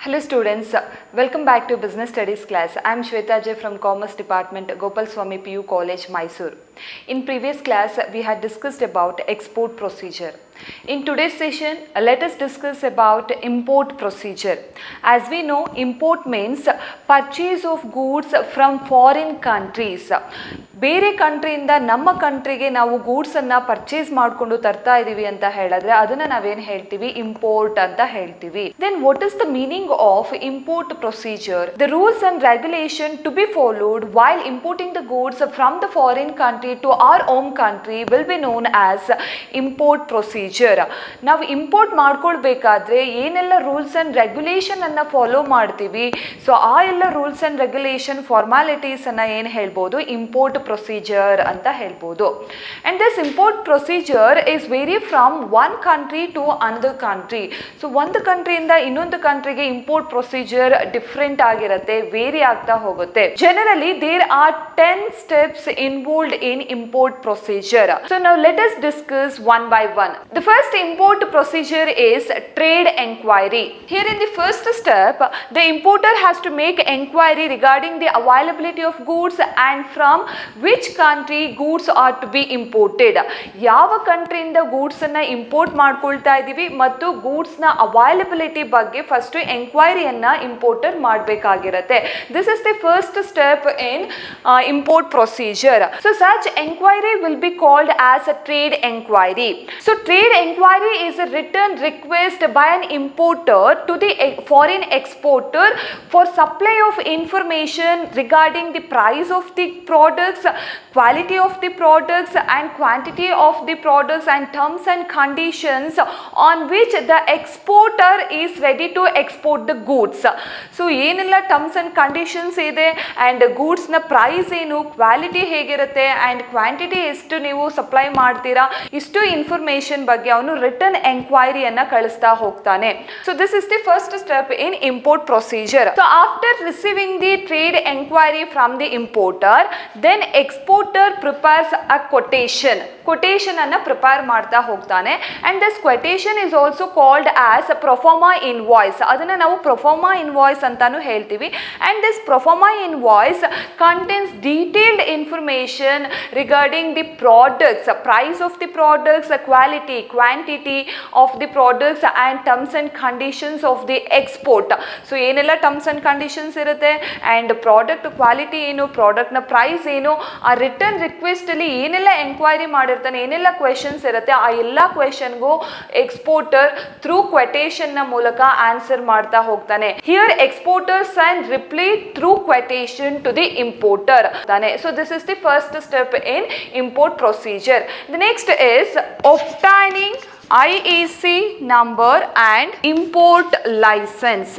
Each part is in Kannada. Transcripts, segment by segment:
Hello students, welcome back to Business Studies class. I am Shweta J from Commerce Department, Gopal Swami PU College, Mysore. In previous class, we had discussed about export procedure. In today's session, let us discuss about import procedure. As we know, import means purchase of goods from foreign countries. ಬೇರೆ ಕಂಟ್ರಿಯಿಂದ ನಮ್ಮ ಕಂಟ್ರಿಗೆ ನಾವು ಗೂಡ್ಸನ್ನು ಪರ್ಚೇಸ್ ಮಾಡಿಕೊಂಡು ತರ್ತಾ ಇದ್ದೀವಿ ಅಂತ ಹೇಳಿದ್ರೆ ಅದನ್ನು ನಾವೇನು ಹೇಳ್ತೀವಿ ಇಂಪೋರ್ಟ್ ಅಂತ ಹೇಳ್ತೀವಿ. Then what is the meaning of import procedure? The rules and regulation to be followed while importing the goods from the foreign country to our own country will be known as import procedure. ನಾವು ಇಂಪೋರ್ಟ್ ಮಾಡ್ಕೊಳ್ಬೇಕಾದ್ರೆ ಏನೆಲ್ಲ ರೂಲ್ಸ್ ಅಂಡ್ ರೆಗ್ಯುಲೇಷನ್ ಅನ್ನು ಫಾಲೋ ಮಾಡ್ತೀವಿ, ಸೊ ಆ ಎಲ್ಲ ರೂಲ್ಸ್ ಅಂಡ್ ರೆಗ್ಯುಲೇಷನ್ ಫಾರ್ಮಾಲಿಟೀಸ್ ಅನ್ನು ಏನು ಹೇಳ್ಬೋದು, ಇಂಪೋರ್ಟ್ ಪ್ರೊಸೀಜರ್ ಅಂತ ಹೇಳ್ಬೋದು. And this import procedure is vary from one country to another country. So ಒಂದು ಕಂಟ್ರಿಯಿಂದ ಇನ್ನೊಂದು ಕಂಟ್ರಿಗೆ ಇಂಪೋರ್ಟ್ ಪ್ರೊಸೀಜರ್ ಡಿಫ್ರೆಂಟ್ ಆಗಿರುತ್ತೆ, ವೇರಿ ಆಗ್ತಾ ಹೋಗುತ್ತೆ. Generally there are 10 steps involved in import procedure. So now let us discuss one by one. The first import procedure is trade enquiry. Here in the first step, the importer has to make enquiry regarding the availability of goods and from which country goods are to be imported. ಯಾವ ಕಂಟ್ರಿಯಿಂದ ಗೂಡ್ಸ್ ಅನ್ನ ಇಂಪೋರ್ಟ್ ಮಾಡ್ಕೊಳ್ತಾ ಇದ್ದೀವಿ ಮತ್ತು ಗೂಡ್ಸ್ ನ ಅವೈಲಬಿಲಿಟಿ ಬಗ್ಗೆ ಫಸ್ಟ್ ಎಂಕ್ವೈರಿಯನ್ನ ಇಂಪೋರ್ಟರ್ ಮಾಡಬೇಕಾಗಿರುತ್ತೆ. This is the first step in import procedure. So such enquiry will be called as a trade enquiry. So trade enquiry is a written request by an importer to the foreign exporter for supply of information regarding the price of the products, quality of the products and quantity of the products and terms and conditions on which the exporter is ready to export the goods. So ಏನೆಲ್ಲ terms and conditions ಇದೆ and goods ನ ಪ್ರೈಸ್ ಏನು, ಕ್ವಾಲಿಟಿ ಹೇಗಿರುತ್ತೆ ಆ್ಯಂಡ್ ಕ್ವಾಂಟಿಟಿ ಎಷ್ಟು ನೀವು ಸಪ್ಲೈ ಮಾಡ್ತೀರಾ, ಇಷ್ಟು ಇನ್ಫಾರ್ಮೇಷನ್ ಬಗ್ಗೆ ಅವನು ರಿಟರ್ನ್ ಎಂಕ್ವೈರಿಯನ್ನು ಕಳಿಸ್ತಾ ಹೋಗ್ತಾನೆ. So this is the first step in import procedure. So after receiving the trade enquiry from the importer, then exporter prepares a quotation ಅನ್ನು ಪ್ರಿಪೇರ್ ಮಾಡ್ತಾ ಹೋಗ್ತಾನೆ. And this quotation is also called as proforma invoice. ಅದನ್ನು ನಾವು ಪ್ರೊಫಾರ್ಮಾ ಇನ್ವಾಯ್ಸ್ ಅಂತಾನು ಹೇಳ್ತೀವಿ. And this proforma invoice contains detailed information regarding the products, price of the products, quality, quantity of the products and terms and conditions of the export. So ಏನೆಲ್ಲ terms and conditions ಇರುತ್ತೆ and product quality ಏನು, ಪ್ರಾಡಕ್ಟ್ ನ ಪ್ರೈಸ್ ಏನು, ಆ ರಿಟರ್ನ್ ರಿಕ್ವೆಸ್ಟ್ ಅಲ್ಲಿ ಏನೆಲ್ಲ ಎಂಕ್ವೈರಿ ಮಾಡಿರ್ತಾನೆ, ಏನೆಲ್ಲ ಕ್ವೆಶನ್ಸ್ ಇರುತ್ತೆ, ಆ ಎಲ್ಲ ಕ್ವೆಶನ್ಗೂ ಎಕ್ಸ್ಪೋರ್ಟರ್ ಥ್ರೂ ಕ್ವೆಟೇಷನ್ ನ ಮೂಲಕ ಆನ್ಸರ್ ಮಾಡ್ತಾ ಹೋಗ್ತಾನೆ. Here exporter send reply through quotation to the importer. So this is the first step in import procedure. The next is obtaining IEC number and import license.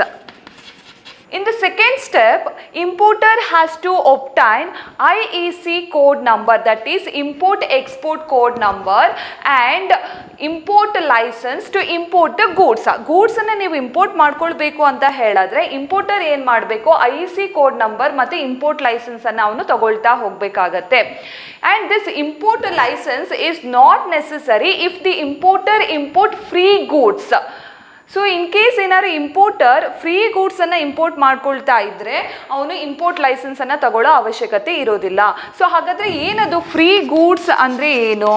In the second step, importer has to obtain IEC code number, that is import export code number, and import license to import the goods. Goods ಅನ್ನು ನೀವು ಇಂಪೋರ್ಟ್ ಮಾಡ್ಕೊಳ್ಬೇಕು ಅಂತ ಹೇಳಿದ್ರೆ ಇಂಪೋರ್ಟರ್ ಏನು ಮಾಡಬೇಕು, IEC ಕೋಡ್ ನಂಬರ್ ಮತ್ತು ಇಂಪೋರ್ಟ್ ಲೈಸೆನ್ಸ್ ಅನ್ನು ಅವನು ತಗೊಳ್ತಾ ಹೋಗಬೇಕಾಗತ್ತೆ. And this import license is not necessary if the importer import free goods. So in case ಏನಾದ್ರು ಇಂಪೋರ್ಟರ್ ಫ್ರೀ ಗೂಡ್ಸನ್ನು ಇಂಪೋರ್ಟ್ ಮಾಡ್ಕೊಳ್ತಾ ಇದ್ದರೆ ಅವನು ಇಂಪೋರ್ಟ್ ಲೈಸೆನ್ಸನ್ನು ತಗೊಳ್ಳೋ ಅವಶ್ಯಕತೆ ಇರೋದಿಲ್ಲ. ಸೊ ಹಾಗಾದರೆ ಏನದು ಫ್ರೀ ಗೂಡ್ಸ್ ಅಂದರೆ ಏನು?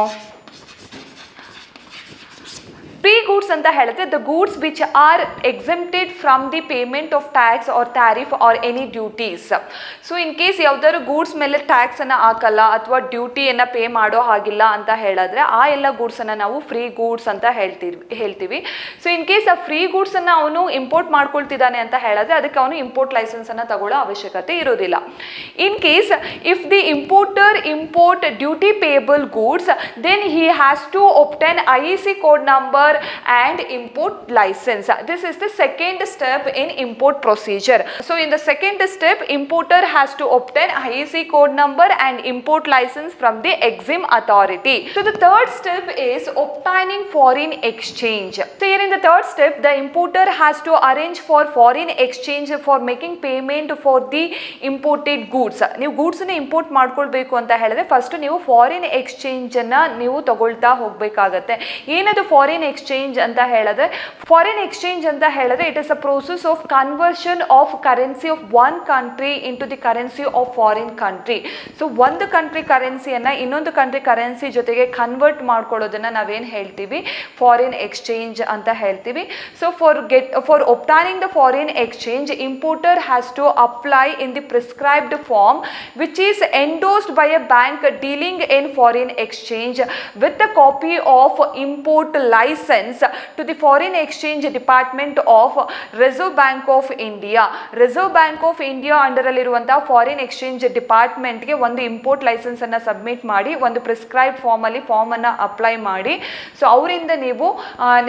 ಫ್ರೀ ಗೂಡ್ಸ್ ಅಂತ ಹೇಳಿದ್ರೆ the goods which are exempted from the payment of tax or tariff or any duties. So in case ಯಾವ್ದಾದ್ರು ಗೂಡ್ಸ್ ಮೇಲೆ ಟ್ಯಾಕ್ಸನ್ನು ಹಾಕಲ್ಲ ಅಥವಾ ಪೇ ಮಾಡೋ ಹಾಗಿಲ್ಲ ಅಂತ ಹೇಳಿದ್ರೆ ಆ ಎಲ್ಲ ಗೂಡ್ಸನ್ನು ನಾವು ಫ್ರೀ ಗೂಡ್ಸ್ ಅಂತ ಹೇಳ್ತೀವಿ. ಸೊ ಇನ್ ಕೇಸ್ ಆ ಫ್ರೀ ಗೂಡ್ಸನ್ನು ಅವನು ಇಂಪೋರ್ಟ್ ಮಾಡ್ಕೊಳ್ತಿದ್ದಾನೆ ಅಂತ ಹೇಳಿದ್ರೆ ಅದಕ್ಕೆ ಅವನು ಇಂಪೋರ್ಟ್ ಲೈಸೆನ್ಸನ್ನು ತಗೊಳ್ಳೋ ಅವಶ್ಯಕತೆ ಇರೋದಿಲ್ಲ. In case if the importer import duty payable goods, then he has to obtain IEC code number and import license. This is the second step in import procedure. So in the second step, importer has to obtain IEC code number and import license from the EXIM authority. So the third step is obtaining foreign exchange. So here in the third step, the importer has to arrange for foreign exchange for making payment for the imported goods. ನೀವು ಗೂಡ್ಸ್ ಅನ್ನು ಇಂಪೋರ್ಟ್ ಮಾಡ್ಕೊಳ್ಬೇಕು ಅಂತ ಹೇಳಿದ್ರೆ ಫಸ್ಟ್ ನೀವು ಫಾರಿನ್ ಎಕ್ಸ್ಚೇಂಜ್ ಅನ್ನ ನೀವು ತಗೊಳ್ತಾ ಹೋಗಬೇಕಾಗತ್ತೆ. ಏನದು ಫಾರಿನ್ ಎಕ್ಸ್ಚೇಂಜ್ ಎಕ್ಸ್ಚೇಂಜ್ ಅಂತ ಹೇಳಿದ್ರೆ it is a process of conversion of currency of one country into the currency of foreign country. So ಒಂದು ಕಂಟ್ರಿ ಕರೆನ್ಸಿಯನ್ನ ಇನ್ನೊಂದು ಕಂಟ್ರಿ ಕರೆನ್ಸಿ ಜೊತೆಗೆ ಕನ್ವರ್ಟ್ ಮಾಡ್ಕೊಳ್ಳೋದನ್ನ ನಾವೇನು ಹೇಳ್ತೀವಿ, ಫಾರಿನ್ ಎಕ್ಸ್ಚೇಂಜ್ ಅಂತ ಹೇಳ್ತೀವಿ. So for obtaining the foreign exchange, importer has to apply in the prescribed form which is endorsed by a bank dealing in foreign exchange with a copy of import license to the foreign exchange department of Reserve Bank of India. Reserve Bank of India under ಅಲ್ಲಿರುವಂತಹ ಫಾರಿನ್ ಎಕ್ಸ್ಚೇಂಜ್ ಡಿಪಾರ್ಟ್ಮೆಂಟ್ಗೆ ಒಂದು ಇಂಪೋರ್ಟ್ ಲೈಸೆನ್ಸ್ ಅನ್ನ ಸಬ್ಮಿಟ್ ಮಾಡಿ ಒಂದು ಪ್ರಿಸ್ಕ್ರೈಬ್ ಫಾರ್ಮ್ ಅನ್ನ ಅಪ್ಲೈ ಮಾಡಿ. ಸೊ ಅವರಿಂದ ನೀವು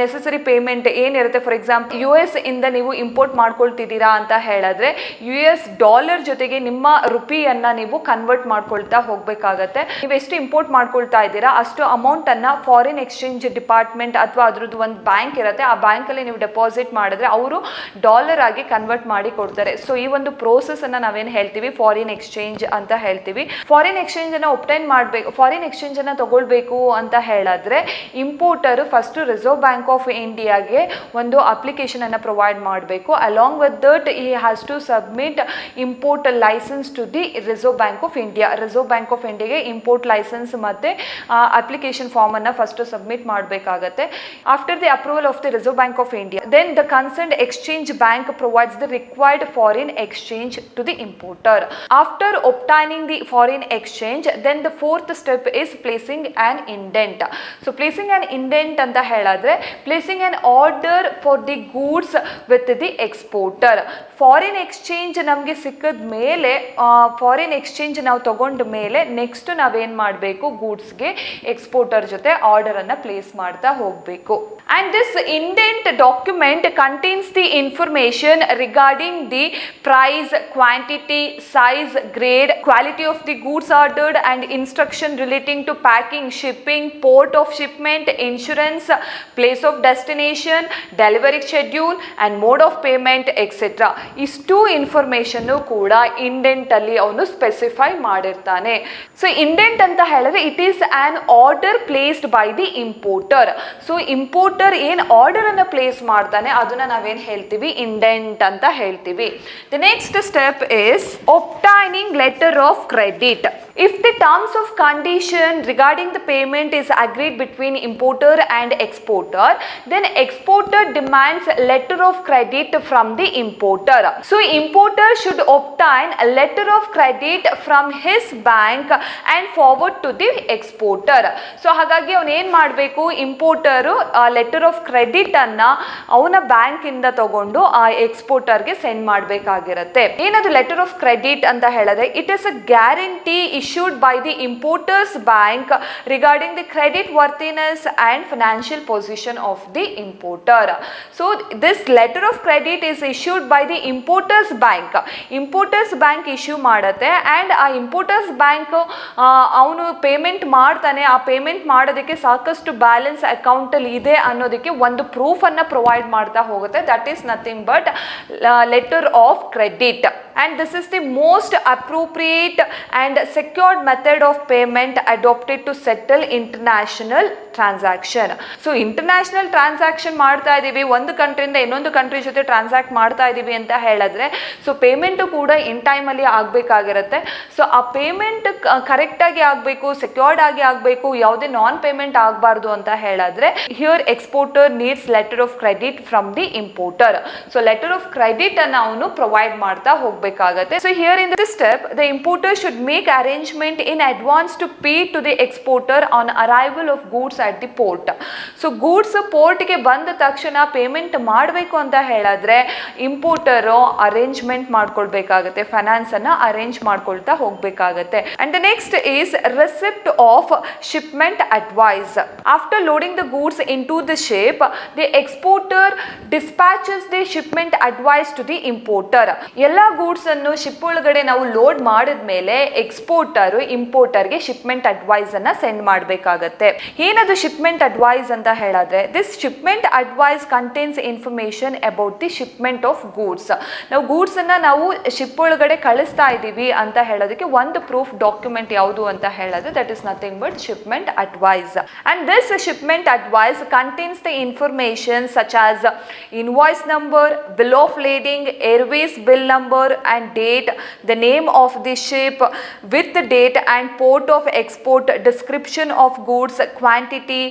ನೆಸೆಸರಿ ಪೇಮೆಂಟ್ ಏನಿರುತ್ತೆ, ಫಾರ್ ಎಕ್ಸಾಂಪಲ್ US ಇಂದ ನೀವು ಇಂಪೋರ್ಟ್ ಮಾಡ್ಕೊಳ್ತಿದ್ದೀರಾ ಅಂತ ಹೇಳಿದ್ರೆ US ಡಾಲರ್ ಜೊತೆಗೆ ನಿಮ್ಮ ರುಪಿಯನ್ನ ನೀವು ಕನ್ವರ್ಟ್ ಮಾಡ್ಕೊಳ್ತಾ ಹೋಗ್ಬೇಕಾಗತ್ತೆ. ನೀವು ಎಷ್ಟು ಇಂಪೋರ್ಟ್ ಮಾಡ್ಕೊಳ್ತಾ ಇದ್ದೀರಾ ಅಷ್ಟು ಅಮೌಂಟ್ ಅನ್ನ ಫಾರಿನ್ ಎಕ್ಸ್ಚೇಂಜ್ ಡಿಪಾರ್ಟ್ಮೆಂಟ್ ಅಥವಾ ಅದ್ರದ್ದು ಒಂದು ಬ್ಯಾಂಕ್ ಇರುತ್ತೆ, ಆ ಬ್ಯಾಂಕ್ ಅಲ್ಲಿ ನೀವು ಡೆಪಾಸಿಟ್ ಮಾಡಿದ್ರೆ ಅವರು ಡಾಲರ್ ಆಗಿ ಕನ್ವರ್ಟ್ ಮಾಡಿ ಕೊಡ್ತಾರೆ. ಸೊ ಈ ಒಂದು ಪ್ರೋಸೆಸ್ ಅನ್ನ ನಾವೇನ್ ಹೇಳ್ತೀವಿ, ಫಾರಿನ್ ಎಕ್ಸ್ಚೇಂಜ್ ಅಂತ ಹೇಳ್ತೀವಿ. ಫಾರಿನ್ ಎಕ್ಸ್ಚೇಂಜ್ ಅನ್ನ ಒಬ್ಟೈನ್ ಮಾಡಬೇಕು, ಫಾರಿನ್ ಎಕ್ಸ್ಚೇಂಜ್ ಅನ್ನ ತಗೊಳ್ಬೇಕು ಅಂತ ಹೇಳಿದ್ರೆ importer first Reserve Bank of ಇಂಡಿಯಾಗೆ ಒಂದು ಅಪ್ಲಿಕೇಶನ್ ಅನ್ನ ಪ್ರೊವೈಡ್ ಮಾಡಬೇಕು. Along with that he has to submit import licence to the Reserve Bank of India. Reserve Bank of ಇಂಡಿಯಾಗೆ ಇಂಪೋರ್ಟ್ ಲೈಸೆನ್ಸ್ ಮತ್ತೆ ಅಪ್ಲಿಕೇಶನ್ ಫಾರ್ಮ್ ಅನ್ನ ಫಸ್ಟ್ ಸಬ್ಮಿಟ್ ಮಾಡಬೇಕಾಗತ್ತೆ. After the approval of the Reserve Bank of India, then the concerned exchange bank provides the required foreign exchange to the importer. After obtaining the foreign exchange, then the fourth step is placing an indent. So placing an indent anta heladre placing an order for the goods with the exporter. Foreign exchange ನಮಗೆ ಸಿಕ್ಕಿದ ಮೇಲೆ, ಫಾರಿನ್ ಎಕ್ಸ್ಚೇಂಜ್ ನಾವು ತಗೊಂಡ ಮೇಲೆ ನೆಕ್ಸ್ಟ್ ನಾವೇನು ಮಾಡಬೇಕು, ಗೂಡ್ಸ್ಗೆ ಎಕ್ಸ್ಪೋರ್ಟರ್ ಜೊತೆ ಆರ್ಡರ್ ಅನ್ನ ಪ್ಲೇಸ್ ಮಾಡ್ತಾ ಹೋಗಬೇಕು. And this indent document contains the information regarding the price, quantity, size, grade, quality of the goods ordered and instruction relating to packing, shipping, port of shipment, insurance, place of destination, delivery schedule and mode of payment etc. ಇಷ್ಟು ಇನ್ಫಾರ್ಮೇಶನ್ ಕೂಡ ಇಂಡೆಂಟ್ ಅಲ್ಲಿ ಅವನು ಸ್ಪೆಸಿಫೈ ಮಾಡಿರ್ತಾನೆ. ಸೊ ಇಂಡೆಂಟ್ ಅಂತ ಹೇಳಿದ್ರೆ it is on order placed by the importer. So importer ಏನ್ ಆರ್ಡರ್ ಅನ್ನ ಪ್ಲೇಸ್ ಮಾಡ್ತಾನೆ ಅದನ್ನ ನಾವೇನ್ ಹೇಳ್ತೀವಿ, ಇಂಡೆಂಟ್ ಅಂತ ಹೇಳ್ತೀವಿ. The next step is obtaining letter of credit. If the terms of condition regarding the payment is agreed between importer and exporter, then exporter demands a letter of credit from the importer. So importer should obtain a letter of credit from his bank and forward to the exporter. So ಹಾಗಾಗಿ ಅವನು ಏನು ಮಾಡಬೇಕು, ಇಂಪೋರ್ಟರು ಲೆಟರ್ ಆಫ್ ಕ್ರೆಡಿಟ್ ಅನ್ನ ಅವನ ಬ್ಯಾಂಕ್ ಇಂದ ತಗೊಂಡು ಆ ಎಕ್ಸ್ಪೋರ್ಟರ್ಗೆ ಸೆಂಡ್ ಮಾಡಬೇಕಾಗಿರುತ್ತೆ. ಏನದು ಲೆಟರ್ ಆಫ್ ಕ್ರೆಡಿಟ್ ಅಂತ ಹೇಳಿದ್ರೆ it is a guarantee issued by the importer's bank regarding the credit worthiness and financial position of the importer. So this letter of credit is issued by the importer's bank. Importer's bank issue ಮಾಡುತ್ತೆ and ಆ importer's bank ಅವನು ಪೇಮೆಂಟ್ ಮಾಡ್ತಾನೆ, ಆ ಪೇಮೆಂಟ್ ಮಾಡೋದಕ್ಕೆ ಸಾಕಷ್ಟು ಬ್ಯಾಲೆನ್ಸ್ ಅಕೌಂಟ್ ಅಲ್ಲಿ ಇದೆ ಅನ್ನೋದಕ್ಕೆ ಒಂದು ಪ್ರೂಫ್ ಅನ್ನ ಪ್ರೊವೈಡ್ ಮಾಡ್ತಾ ಹೋಗುತ್ತೆ. That is nothing but letter of credit. And this is the most appropriate and secured method of payment adopted to settle international transaction. So international transaction ಮಾಡ್ತಾ ಇದೀವಿ, ಒಂದು ಕಂಟ್ರಿಯಿಂದ ಇನ್ನೊಂದು ಕಂಟ್ರಿ ಜೊತೆ ಟ್ರಾನ್ಸಾಕ್ಟ್ ಮಾಡ್ತಾ ಇದೀವಿ ಅಂತ ಹೇಳಿದ್ರೆ ಸೊ ಪೇಮೆಂಟು ಕೂಡ ಇನ್ ಟೈಮಲ್ಲಿ ಆಗಬೇಕಾಗಿರುತ್ತೆ. ಸೊ ಆ ಪೇಮೆಂಟ್ ಕರೆಕ್ಟಾಗಿ ಆಗಬೇಕು, ಸೆಕ್ಯೂರ್ಡ್ ಆಗಿ ಆಗಬೇಕು, ಯಾವುದೇ ನಾನ್ ಪೇಮೆಂಟ್ ಆಗಬಾರ್ದು ಅಂತ ಹೇಳಿದ್ರೆ here exporter needs letter of credit from the importer. So letter of credit ಅನ್ನು ಅವನು ಪ್ರೊವೈಡ್ ಮಾಡ್ತಾ ಹೋಗಬೇಕಾಗತ್ತೆ. So here in this step the importer should make arrangement in advance to pay to the exporter on arrival of goods at the port. So goods ಪೋರ್ಟ್ಗೆ ಬಂದ ತಕ್ಷಣ ಪೇಮೆಂಟ್ ಮಾಡಬೇಕು ಅಂತ ಹೇಳಿದ್ರೆ ಇಂಪೋರ್ಟರು ಅರೇಂಜ್ಮೆಂಟ್ ಮಾಡ್ಕೊಳ್ಬೇಕಾಗತ್ತೆ, ಫೈನಾನ್ಸ್ ಅನ್ನ ಅರೇಂಜ್ ಮಾಡ್ಕೊಳ್ತಾ ಹೋಗ್ಬೇಕಾಗತ್ತೆ. And the next is receipt of shipment advice. After loading the goods in to the ship the exporter dispatches the shipment advice to the importer. ಎಲ್ಲ ಗೂಡ್ಸ್ ಗೂಡ್ಸ್ ಅನ್ನು ಶಿಪ್ ಒಳಗಡೆ ನಾವು ಲೋಡ್ ಮಾಡಿದ್ಮೇಲೆ ಎಕ್ಸ್ಪೋರ್ಟರ್ ಇಂಪೋರ್ಟರ್ಗೆ ಶಿಪ್ಮೆಂಟ್ ಅಡ್ವೈಸ್ ಅನ್ನ ಸೆಂಡ್ ಮಾಡಬೇಕಾಗತ್ತೆ. ಏನದು ಶಿಪ್ಮೆಂಟ್ ಅಡ್ವೈಸ್ ಅಂತ ಹೇಳಿದ್ರೆ, this shipment advice contains information about the shipment of goods. ನಾವು ಗೂಡ್ಸ್ ಅನ್ನ ನಾವು ಶಿಪ್ ಒಳಗಡೆ ಕಳಿಸ್ತಾ ಇದ್ದೀವಿ ಅಂತ ಹೇಳೋದಕ್ಕೆ ಒಂದು ಪ್ರೂಫ್ ಡಾಕ್ಯುಮೆಂಟ್ ಯಾವುದು ಅಂತ ಹೇಳಿದ್ರೆ that is nothing but shipment advice. And this shipment advice contains the information such as invoice number, bill of lading, airways bill number and date, the name of the ship with the date and port of export, description of goods, quantity,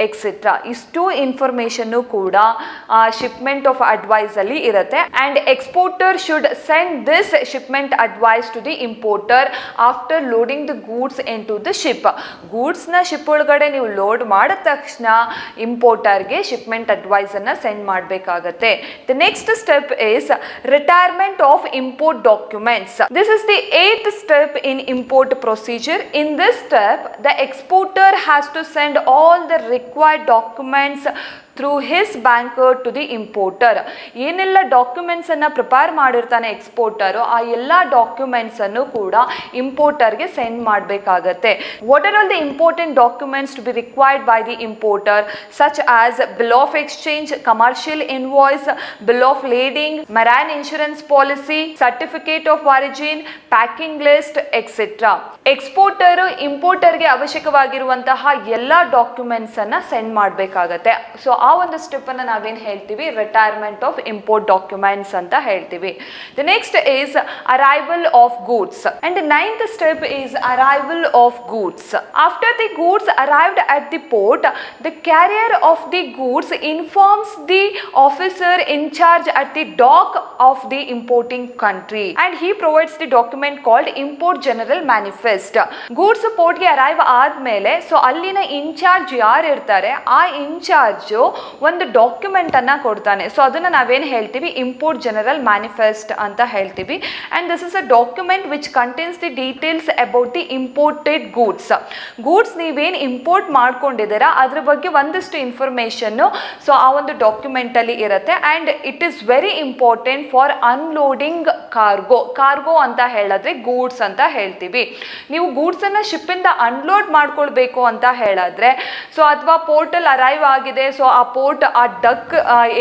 etcetera. ಇಷ್ಟು ಇನ್ಫಾರ್ಮೇಷನ್ನು ಕೂಡ ಶಿಪ್ಮೆಂಟ್ ಆಫ್ ಅಡ್ವೈಸ್ ಅಲ್ಲಿ ಇರುತ್ತೆ. And exporter should send this shipment advice to the importer after loading the goods in to the ship. ಗೂಡ್ಸ್ನ ಶಿಪ್ ಒಳಗಡೆ ನೀವು ಲೋಡ್ ಮಾಡಿದ ತಕ್ಷಣ ಇಂಪೋರ್ಟರ್ಗೆ ಶಿಪ್ಮೆಂಟ್ ಅಡ್ವೈಸನ್ನು ಸೆಂಡ್ ಮಾಡಬೇಕಾಗತ್ತೆ. The next step is retirement of import documents. This is the 8th step in import procedure. In this step, the exporter has to send all the required documents through his banker to the importer. ಏನೆಲ್ಲ ಡಾಕ್ಯುಮೆಂಟ್ಸ್ ಅನ್ನ ಪ್ರಿಪೇರ್ ಮಾಡಿರ್ತಾನೆ ಎಕ್ಸ್ಪೋರ್ಟರು, ಆ ಎಲ್ಲ ಡಾಕ್ಯುಮೆಂಟ್ಸ್ ಅನ್ನು ಕೂಡ ಇಂಪೋರ್ಟರ್ಗೆ ಸೆಂಡ್ ಮಾಡಬೇಕಾಗತ್ತೆ. What are all the important documents to be required by the importer such as bill of exchange, commercial invoice, bill of lading, marine insurance policy, certificate of origin, packing list etcetera. Exporter ಇಂಪೋರ್ಟರ್ಗೆ ಅವಶ್ಯಕವಾಗಿರುವಂತಹ ಎಲ್ಲ ಡಾಕ್ಯುಮೆಂಟ್ಸ್ ಅನ್ನ ಸೆಂಡ್ ಮಾಡಬೇಕಾಗತ್ತೆ. ಸೊ ಆ ಒಂದು ಸ್ಟೆಪ್ ಅನ್ನು ನಾವೇನು ಹೇಳ್ತೀವಿ, ರಿಟೈರ್ಮೆಂಟ್ ಆಫ್ ಇಂಪೋರ್ಟ್ ಡಾಕ್ಯುಮೆಂಟ್ಸ್ ಅಂತ ಹೇಳ್ತೀವಿ. The next is arrival of goods and the 9th step is arrival of goods. After the goods arrived at the port, the carrier of the goods informs the officer in charge at the dock of the importing country and he provides the document called import general manifest. Goods ಪೋರ್ಟ್ಗೆ ಅರೈವ್ ಆದ್ಮೇಲೆ ಸೊ ಅಲ್ಲಿನ ಇನ್ಚಾರ್ಜ್ ಯಾರು ಇರ್ತಾರೆ, ಆ ಇನ್ಚಾರ್ಜ್ ಒಂದು ಡಾಕ್ಯುಮೆಂಟ್ ಅನ್ನ ಕೊಡ್ತಾನೆ. ಸೊ ಅದನ್ನ ನಾವೇನು ಹೇಳ್ತೀವಿ, ಇಂಪೋರ್ಟ್ ಜನರಲ್ ಮ್ಯಾನಿಫೆಸ್ಟ್ ಅಂತ ಹೇಳ್ತೀವಿ. And this is a document which contains the details about the imported goods. Goods ನೀವೇನು ಇಂಪೋರ್ಟ್ ಮಾಡ್ಕೊಂಡಿದ್ದೀರಾ ಅದ್ರ ಬಗ್ಗೆ ಒಂದಿಷ್ಟು ಇನ್ಫಾರ್ಮೇಶನ್ ಸೊ ಆ ಒಂದು ಡಾಕ್ಯುಮೆಂಟ್ ಅಲ್ಲಿ ಇರುತ್ತೆ. And it is very important for unloading cargo. Cargo ಅಂತ ಹೇಳಿದ್ರೆ ಗೂಡ್ಸ್ ಅಂತ ಹೇಳ್ತೀವಿ. ನೀವು ಗೂಡ್ಸ್ ಅನ್ನ ಶಿಪ್ ಇಂದ ಅನ್ಲೋಡ್ ಮಾಡ್ಕೊಳ್ಬೇಕು ಅಂತ ಹೇಳಿದ್ರೆ ಸೊ ಅಥವಾ ಪೋರ್ಟಲ್ ಅರೈವ್ ಆಗಿದೆ, ಸೊ ಆ ಪೋರ್ಟ್ ಆ ಡಕ್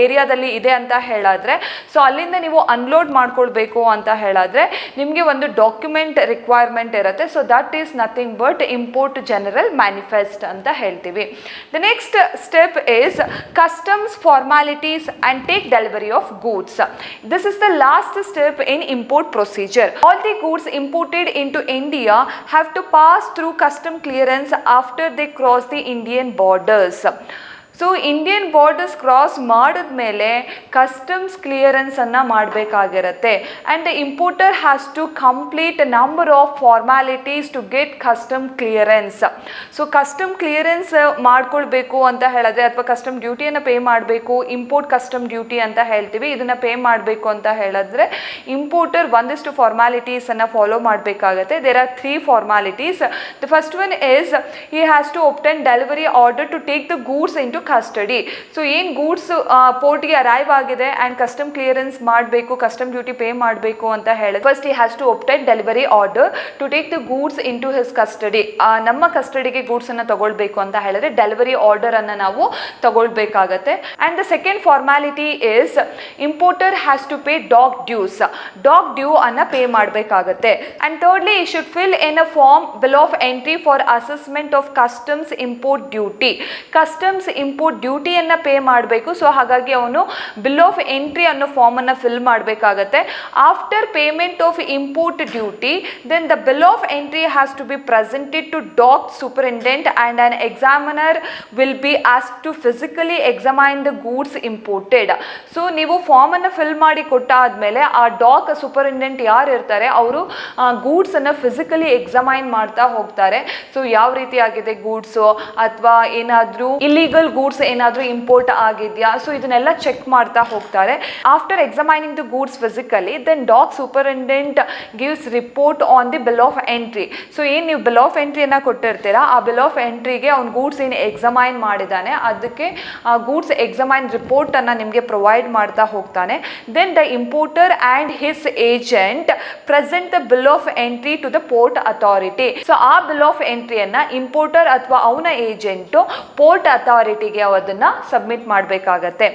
ಏರಿಯಾದಲ್ಲಿ ಇದೆ ಅಂತ ಹೇಳಿದ್ರೆ ಸೊ ಅಲ್ಲಿಂದ ನೀವು ಅನ್ಲೋಡ್ ಮಾಡ್ಕೊಳ್ಬೇಕು ಅಂತ ಹೇಳಿದ್ರೆ ನಿಮಗೆ ಒಂದು ಡಾಕ್ಯುಮೆಂಟ್ ರಿಕ್ವೈರ್ಮೆಂಟ್ ಇರುತ್ತೆ. So that is nothing but import general manifest ಅಂತ ಹೇಳ್ತೀವಿ. The next step is customs formalities and take delivery of goods. This is the last step in import procedure. All the goods imported into India have to pass through custom clearance after they cross the Indian borders. So Indian borders cross ಮಾಡಿದ್ಮೇಲೆ ಕಸ್ಟಮ್ಸ್ ಕ್ಲಿಯರೆನ್ಸನ್ನು ಮಾಡಬೇಕಾಗಿರುತ್ತೆ. And the importer has to complete number of formalities to get custom clearance. So custom clearance ಮಾಡ್ಕೊಳ್ಬೇಕು ಅಂತ ಹೇಳಿದ್ರೆ ಅಥವಾ ಕಸ್ಟಮ್ ಡ್ಯೂಟಿಯನ್ನು ಪೇ ಮಾಡಬೇಕು, ಇಂಪೋರ್ಟ್ ಕಸ್ಟಮ್ ಡ್ಯೂಟಿ ಅಂತ ಹೇಳ್ತೀವಿ, ಇದನ್ನು ಪೇ ಮಾಡಬೇಕು ಅಂತ ಹೇಳಿದ್ರೆ ಇಂಪೋರ್ಟರ್ ಒಂದಿಷ್ಟು ಫಾರ್ಮ್ಯಾಲಿಟೀಸನ್ನು ಫಾಲೋ ಮಾಡಬೇಕಾಗತ್ತೆ. There are 3 formalities. The first one is he has to obtain delivery order to take the goods into custody. So ಏನು ಗೂಡ್ಸ್ ಪೋರ್ಟ್ಗೆ ಅರೈವ್ ಆಗಿದೆ ಆ್ಯಂಡ್ ಕಸ್ಟಮ್ ಕ್ಲಿಯರೆನ್ಸ್ ಮಾಡಬೇಕು, ಕಸ್ಟಮ್ ಡ್ಯೂಟಿ ಪೇ ಮಾಡಬೇಕು ಅಂತ ಹೇಳಿದ್ರೆ first he has to obtain delivery order to take the goods in to his custody. ನಮ್ಮ ಕಸ್ಟಡಿಗೆ ಗೂಡ್ಸನ್ನು ತಗೊಳ್ಬೇಕು ಅಂತ ಹೇಳಿದ್ರೆ ಡೆಲಿವರಿ ಆರ್ಡರ್ ಅನ್ನು ನಾವು ತಗೊಳ್ಬೇಕಾಗತ್ತೆ. And the second formality is importer has to pay dock dues. Dock due ಅನ್ನು ಪೇ ಮಾಡಬೇಕಾಗತ್ತೆ. And thirdly he should fill in a form bill of entry for assessment of customs import duty. Customs import ಡ್ಯೂಟಿಯನ್ನು ಪೇ ಮಾಡಬೇಕು. ಸೊ ಹಾಗಾಗಿ ಅವನು ಬಿಲ್ ಆಫ್ ಎಂಟ್ರಿ ಅನ್ನೋ ಫಾರ್ಮನ್ನು ಫಿಲ್ ಮಾಡಬೇಕಾಗತ್ತೆ. After payment of import duty then the bill of entry has to be presented to dock superintendent and an examiner will be asked to physically examine the goods imported. So ನೀವು ಫಾರ್ಮನ್ನು ಫಿಲ್ ಮಾಡಿ ಕೊಟ್ಟಾದ್ಮೇಲೆ ಆ ಡಾಕ್ ಸೂಪರಿಂಟೆಂಡೆಂಟ್ ಯಾರು ಇರ್ತಾರೆ ಅವರು ಗೂಡ್ಸನ್ನು ಫಿಸಿಕಲಿ ಎಕ್ಸಾಮೈನ್ ಮಾಡ್ತಾ ಹೋಗ್ತಾರೆ. ಸೊ ಯಾವ ರೀತಿ ಆಗಿದೆ ಗೂಡ್ಸು ಅಥವಾ ಏನಾದರೂ ಇಲ್ಲಿಗಲ್ ಗೂಡ್ಸ್ ಗೂಡ್ಸ್ ಏನಾದರೂ ಇಂಪೋರ್ಟ್ ಆಗಿದೆಯಾ, ಸೊ ಇದನ್ನೆಲ್ಲ ಚೆಕ್ ಮಾಡ್ತಾ ಹೋಗ್ತಾರೆ. After examining the goods physically, then dock superintendent gives report on the bill of entry. So ಏನು ನೀವು ಬಿಲ್ ಆಫ್ ಎಂಟ್ರಿಯನ್ನು ಕೊಟ್ಟಿರ್ತೀರಾ, ಆ ಬಿಲ್ ಆಫ್ ಎಂಟ್ರಿಗೆ ಅವ್ನು ಗೂಡ್ಸ್ ಏನು ಎಕ್ಸಾಮೈನ್ ಮಾಡಿದ್ದಾನೆ ಅದಕ್ಕೆ ಆ ಗೂಡ್ಸ್ ಎಕ್ಸಾಮೈನ್ ರಿಪೋರ್ಟನ್ನು ನಿಮಗೆ ಪ್ರೊವೈಡ್ ಮಾಡ್ತಾ ಹೋಗ್ತಾನೆ. Then the importer and his agent present the bill of entry to the port authority. So ಆ ಬಿಲ್ ಆಫ್ ಎಂಟ್ರಿಯನ್ನು ಇಂಪೋರ್ಟರ್ ಅಥವಾ ಅವನ ಏಜೆಂಟು ಪೋರ್ಟ್ ಅಥಾರಿಟಿಗೆ ಅದನ್ನು ಸಬ್ಮಿಟ್ ಮಾಡಬೇಕಾಗತ್ತೆ.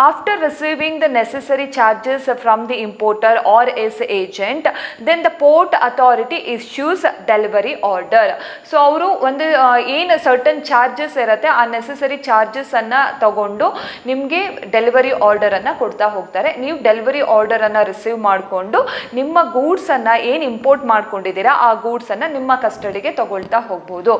After receiving the necessary charges from the importer or his agent, then the port authority issues delivery order. So ಅವರು ಒಂದು ಏನು ಸರ್ಟನ್ ಚಾರ್ಜಸ್ ಇರುತ್ತೆ ಆ ನೆಸೆಸರಿ ಚಾರ್ಜಸನ್ನು ತಗೊಂಡು ನಿಮಗೆ ಡೆಲಿವರಿ ಆರ್ಡರನ್ನು ಕೊಡ್ತಾ ಹೋಗ್ತಾರೆ. ನೀವು ಡೆಲಿವರಿ ಆರ್ಡರನ್ನು ರಿಸೀವ್ ಮಾಡಿಕೊಂಡು ನಿಮ್ಮ ಗೂಡ್ಸನ್ನು ಏನು ಇಂಪೋರ್ಟ್ ಮಾಡ್ಕೊಂಡಿದ್ದೀರಾ ಆ ಗೂಡ್ಸನ್ನು ನಿಮ್ಮ ಕಸ್ಟಡಿಗೆ ತಗೊಳ್ತಾ ಹೋಗ್ಬೋದು.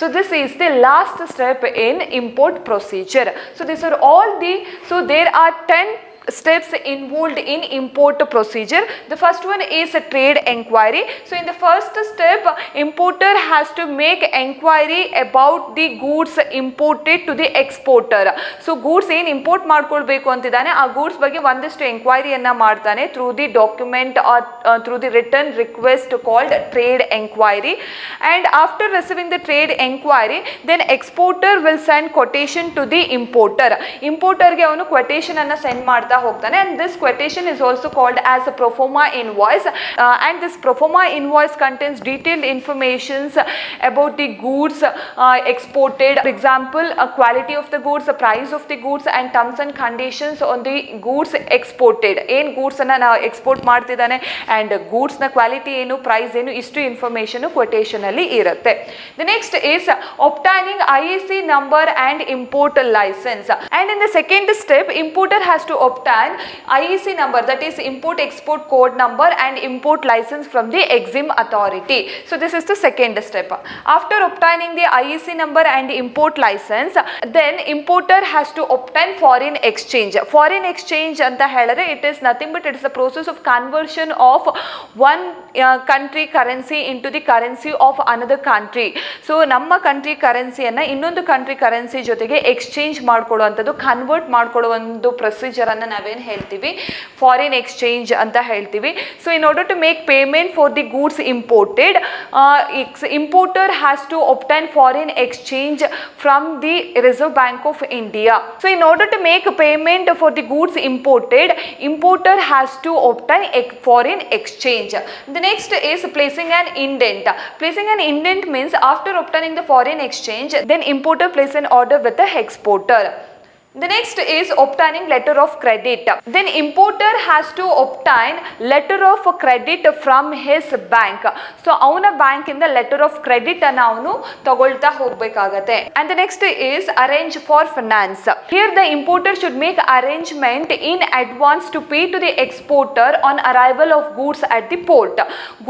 So this is the last step in import procedure. So these are all the, so there are 10 steps involved in import procedure. The first one is a trade enquiry. So in the first step, importer has to make enquiry about the goods imported to the exporter. So goods ಏನು ಇಂಪೋರ್ಟ್ ಮಾಡ್ಕೊಳ್ಬೇಕು ಅಂತಿದ್ದಾನೆ ಆ ಗೂಡ್ಸ್ ಬಗ್ಗೆ ಒಂದಷ್ಟು ಎಂಕ್ವೈರಿಯನ್ನು ಮಾಡ್ತಾನೆ through the document or through the written request called trade enquiry. And after receiving the trade enquiry, then exporter will send quotation to the importer. ಇಂಪೋರ್ಟರ್ಗೆ ಅವನು ಕ್ವಟೇಷನ್ ಅನ್ನು ಸೆಂಡ್ ಮಾಡ್ತಾ ಹೋಗ್ತಾನೆ. And this quotation is also called as a pro forma invoice, and this pro forma invoice contains detailed informations about the goods exported. For example, quality of the goods, the price of the goods, and terms and conditions on the goods exported. ಏನು ಗೂಡ್ಸ್ ಅನ್ನ ನಾವು ಎಕ್ಸ್ಪೋರ್ಟ್ ಮಾಡ್ತಿದ್ದಾನೆ and goods ನ ಕ್ವಾಲಿಟಿ ಏನು, ಪ್ರೈಸ್ ಏನು, ಇಷ್ಟು ಇನ್ಫಾರ್ಮೇಶನ್ ಕ್ವಟೇಷನ್ ಅಲ್ಲಿ ಇರುತ್ತೆ. The next is obtaining IEC number and import license. And in the second step, importer has to obtain IEC number, that is import export code number, and import license from the EXIM authority. So this is the second step. After obtaining the IEC number and import license, then importer has to obtain foreign exchange. Foreign exchange anta helare it is nothing but it is the process of conversion of one country currency into the currency of another country. So ನಮ್ಮ ಕಂಟ್ರಿ ಕರೆನ್ಸಿಯನ್ನು ಇನ್ನೊಂದು ಕಂಟ್ರಿ ಕರೆನ್ಸಿ ಜೊತೆಗೆ ಎಕ್ಸ್ಚೇಂಜ್ ಮಾಡ್ಕೊಳ್ಳುವಂಥದ್ದು, ಕನ್ವರ್ಟ್ ಮಾಡ್ಕೊಳ್ಳೋ ಒಂದು ಪ್ರೊಸೀಜರನ್ನು ನಾವೇನು ಹೇಳ್ತೀವಿ ಫಾರಿನ್ ಎಕ್ಸ್ಚೇಂಜ್ ಅಂತ ಹೇಳ್ತೀವಿ. So in order to make payment for the goods imported, importer has to obtain foreign exchange from the Reserve Bank of India. So in order to make payment for the goods imported, importer has to obtain a foreign exchange. The next is placing an indent. Placing an indent means after obtaining the foreign exchange, then importer place an order with the exporter. The next is obtaining letter of credit. Then importer has to obtain letter of credit from his bank. So avana bank inda letter of credit anna avanu tagolta hogbekagate. And the next is arrange for finance. Here the importer should make arrangement in advance to pay to the exporter on arrival of goods at the port.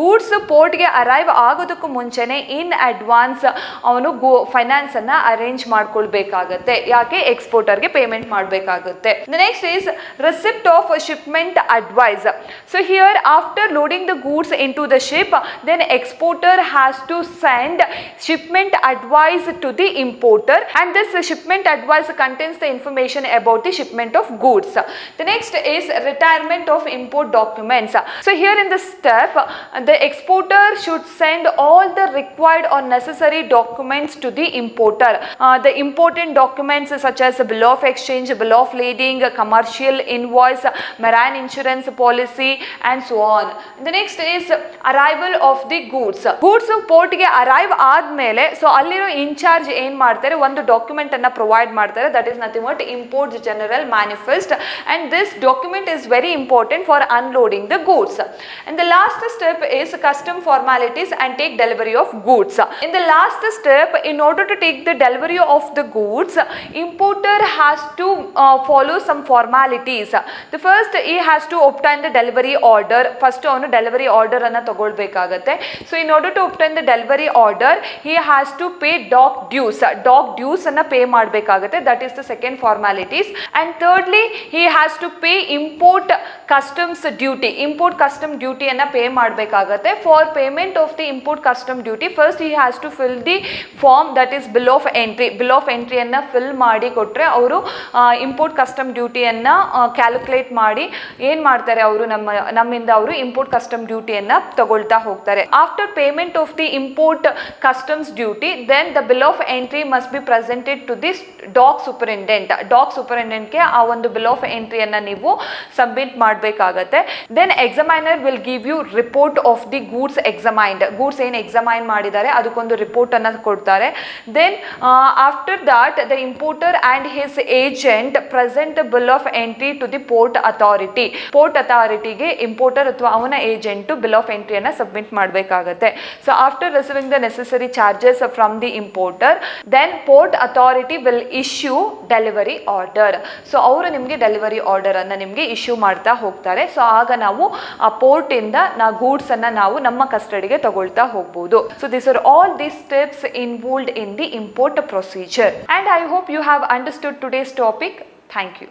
Goods port ge arrive ಆಗೋದಕ್ಕೂ ಮುಂಚೆನೆ in advance ಅವನು ಫೈನಾನ್ಸ್ ಅನ್ನ ಅರೇಂಜ್ ಮಾಡ್ಕೊಳ್ಬೇಕಾಗತ್ತೆ. ಯಾಕೆ ಎಕ್ಸ್ಪೋರ್ಟರ್ಗೆ ಪೇಮೆಂಟ್ ಮಾಡಬೇಕಾಗುತ್ತೆ. The next is receipt of shipment advice. So here after loading the goods into the ship, then exporter has to send shipment advice to the importer, and this shipment advice contains the information about the shipment of goods. The next is retirement of import documents. So here in this step, the exporter should send all the required or necessary documents to the importer. The important documents such as bill of exchange, bill of lading, commercial invoice, marine insurance policy, and so on. The next is arrival of the goods. Goods port ge arrive ಆದ್ಮೇಲೆ ಸೊ ಅಲ್ಲಿರೋ ಇನ್ಚಾರ್ಜ್ ಏನ್ ಮಾಡ್ತಾರೆ, ಒಂದು ಡಾಕ್ಯುಮೆಂಟ್ ಅನ್ನ ಪ್ರೊವೈಡ್ ಮಾಡ್ತಾರೆ, that is nothing but import general manifest, and this document is very important for unloading the goods. And the last step is custom formalities and take delivery of goods. In the last step, in order to take the delivery of the goods, importer has has to follow some formalities. The first he has to obtain the delivery order. First ಅವನು ಡೆಲಿವರಿ ಆರ್ಡರ್ ಅನ್ನು ತಗೊಳ್ಬೇಕಾಗತ್ತೆ. So in order to obtain the delivery order he has to pay dock dues ಅನ್ನ ಪೇ ಮಾಡಬೇಕಾಗುತ್ತೆ. That is the second formalities. And thirdly he has to pay import customs duty. Import custom ಡ್ಯೂಟಿಯನ್ನು ಪೇ ಮಾಡಬೇಕಾಗತ್ತೆ. For payment of the import custom duty first he has to fill the form that is bill of entry. Bill of ಎಂಟ್ರಿಯನ್ನು ಫಿಲ್ ಮಾಡಿ ಕೊಟ್ಟರೆ ಅವರು ಇಂಪೋರ್ಟ್ ಕಸ್ಟಮ್ ಡ್ಯೂಟಿಯನ್ನು ಕ್ಯಾಲ್ಕುಲೇಟ್ ಮಾಡಿ ಏನು ಮಾಡ್ತಾರೆ, ಅವರು ನಮ್ಮಿಂದ ಅವರು ಇಂಪೋರ್ಟ್ ಕಸ್ಟಮ್ ಡ್ಯೂಟಿಯನ್ನು ತಗೊಳ್ತಾ ಹೋಗ್ತಾರೆ. After payment of the import customs duty then the bill of entry must be presented to the dock superintendent. Dock ಸೂಪರಿಂಟೆಂಡೆಂಟ್ಗೆ ಆ ಒಂದು ಬಿಲ್ ಆಫ್ ಎಂಟ್ರಿಯನ್ನು ನೀವು ಸಬ್ಮಿಟ್ ಮಾಡಬೇಕಾಗತ್ತೆ. Then examiner will give you report of the goods examined. Goods ಏನು ಎಕ್ಸಾಮೈನ್ ಮಾಡಿದ್ದಾರೆ ಅದಕ್ಕೊಂದು ರಿಪೋರ್ಟ್ ಅನ್ನು ಕೊಡ್ತಾರೆ. Then after that the importer and his agent present bill of entry to the port authority. Port ಅಥಾರಿಟಿಗೆ ಇಂಪೋರ್ಟರ್ ಅಥವಾ ಅವನ ಏಜೆಂಟು ಬಿಲ್ ಆಫ್ ಎಂಟ್ರಿಯನ್ನು ಸಬ್ಮಿಟ್ ಮಾಡಬೇಕಾಗತ್ತೆ. So after receiving the necessary charges from the importer then port authority will issue delivery order. So ಅವರು ನಿಮಗೆ ಡೆಲಿವರಿ ಆರ್ಡರನ್ನು ನಿಮಗೆ ಇಶ್ಯೂ ಮಾಡ್ತಾ ಹೋಗ್ತಾರೆ. ಸೊ ಆಗ ನಾವು ಆ ಪೋರ್ಟಿಂದ ಗೂಡ್ಸನ್ನು ನಾವು ನಮ್ಮ ಕಸ್ಟಡಿಗೆ ತಗೊಳ್ತಾ ಹೋಗ್ಬೋದು. So this are all the steps involved in the import procedure. And I hope you have understood today's topic. Thank you.